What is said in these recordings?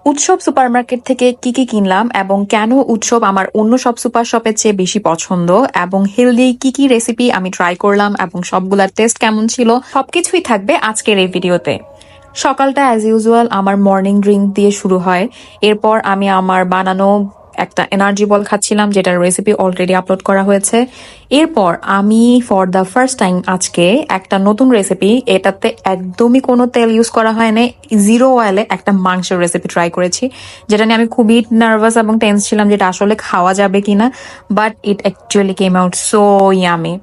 উৎসব সুপারমার্কেট থেকে কি কি কিনলাম এবং কেন উৎসব আমার অন্য সব সুপার শপের চেয়ে বেশি পছন্দ এবং হেলদি কি কি রেসিপি আমি ট্রাই করলাম এবং সবগুলার টেস্ট কেমন ছিল সবকিছুই থাকবে আজকের এই ভিডিওতে। সকালটা অ্যাজ ইউজুয়াল আমার মর্নিং ড্রিঙ্ক দিয়ে শুরু হয়। এরপর আমি আমার বানানো একটা এনার্জি বল খাচ্ছিলাম, যেটার রেসিপি অলরেডি আপলোড করা হয়েছে। এরপর আমি ফর দ্য ফার্স্ট টাইম আজকে একটা নতুন রেসিপি, এটাতে একদমই কোনো তেল ইউজ করা হয় না, জিরো অয়েলে একটা মাংসের রেসিপি ট্রাই করেছি, যেটা নিয়ে আমি খুবই নার্ভাস এবং টেন্স ছিলাম যেটা আসলে খাওয়া যাবে কিনা, but it actually came out so yummy.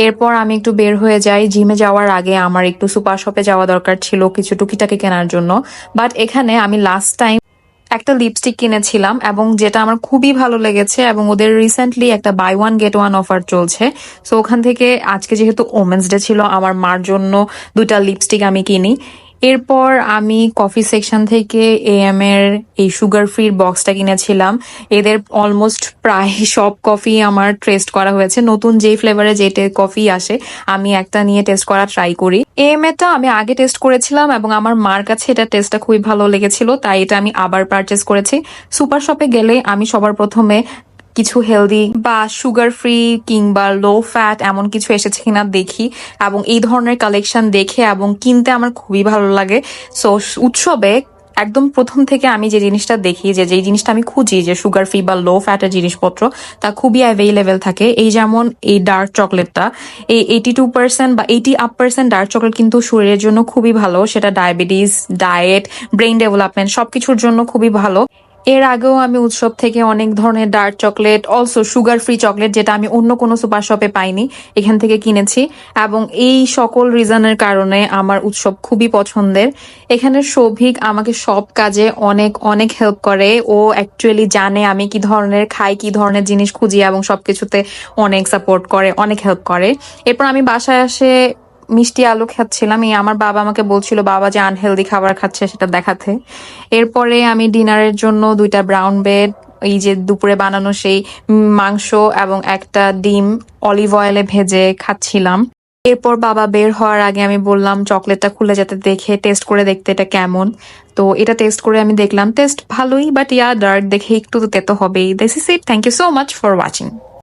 এরপর আমি একটু বের হয়ে যাই। জিমে যাওয়ার আগে আমার একটু সুপার শপে যাওয়া দরকার ছিল কিছু টুকিটাকি কেনার জন্য, বাট এখানে আমি লাস্ট টাইম একটা লিপস্টিক কিনেছিলাম এবং যেটা আমার খুবই ভালো লেগেছে এবং ওদের রিসেন্টলি একটা buy one get one offer চলছে। সো ওখান থেকে আজকে যেহেতু ওমেন্স ডে ছিল, আমার মার জন্য দুইটা লিপস্টিক আমি কিনি। এরপর আমি কফি সেকশন থেকে এএম এর এই সুগার ফ্রি বক্সটা কিনেছিলাম। এদের অলমোস্ট প্রায় সব কফি আমার টেস্ট করা হয়েছে, নতুন যেই ফ্লেভারে যেটা কফি আসে আমি একটা নিয়ে টেস্ট করা ট্রাই করি। এএম এরটা আমি আগে টেস্ট করেছিলাম এবং আমার মার কাছে এটা টেস্টটা খুবই ভালো লেগেছিল, তাই এটা আমি আবার পারচেস করেছি। সুপার শপে গেলে আমি সবার প্রথমে কিছু হেলদি বা সুগার ফ্রি কিংবা লো ফ্যাট এমন কিছু এসেছে কিনা দেখি এবং এই ধরনের কালেকশন দেখে এবং কিনতে আমার খুবই ভালো লাগে। সো উৎসবে একদম প্রথম থেকে আমি যে জিনিসটা দেখি, যেই জিনিসটা আমি খুঁজি যে সুগার ফ্রি বা লো ফ্যাটের জিনিসপত্র, তা খুবই অ্যাভেলেবেল থাকে। এই যেমন এই ডার্ক চকলেটটা, এই 82% বা 80% ডার্ক চকলেট কিন্তু শরীরের জন্য খুবই ভালো, সেটা ডায়াবেটিস, ডায়েট, ব্রেইন ডেভেলপমেন্ট সবকিছুর জন্য খুবই ভালো। এর আগেও আমি উৎসব থেকে অনেক ধরনের dark chocolate, also sugar free chocolate, যেটা আমি অন্য কোনো সুপার শপে পাইনি, এখান থেকে কিনেছি এবং এই সকল রিজনের কারণে আমার উৎসব খুবই পছন্দের। এখানে সৌভিক আমাকে সব কাজে অনেক অনেক হেল্প করে। ও অ্যাকচুয়ালি জানে আমি কি ধরনের খাই, কি ধরনের জিনিস খুঁজি এবং সবকিছুতে অনেক সাপোর্ট করে, অনেক হেল্প করে। এরপর আমি বাসায় আসে মিষ্টি আলু খাচ্ছিলাম। এই আমার বাবা আমাকে বলছিল বাবা যে আনহেলদি খাবার খাচ্ছে সেটা দেখাতে। এরপরে আমি ডিনারের জন্য দুইটা ব্রাউন ব্রেড, এই যে দুপুরে বানানো সেই মাংস এবং একটা ডিম অলিভ অয়েলে ভেজে খাচ্ছিলাম। এরপর বাবা বের হওয়ার আগে আমি বললাম চকলেটটা খুলে যাতে দেখে টেস্ট করে দেখতে এটা কেমন। তো এটা টেস্ট করে আমি দেখলাম টেস্ট ভালোই, বাট ডার্ক দেখে একটু তো তেতো হবেই। This is it, thank you so much for watching.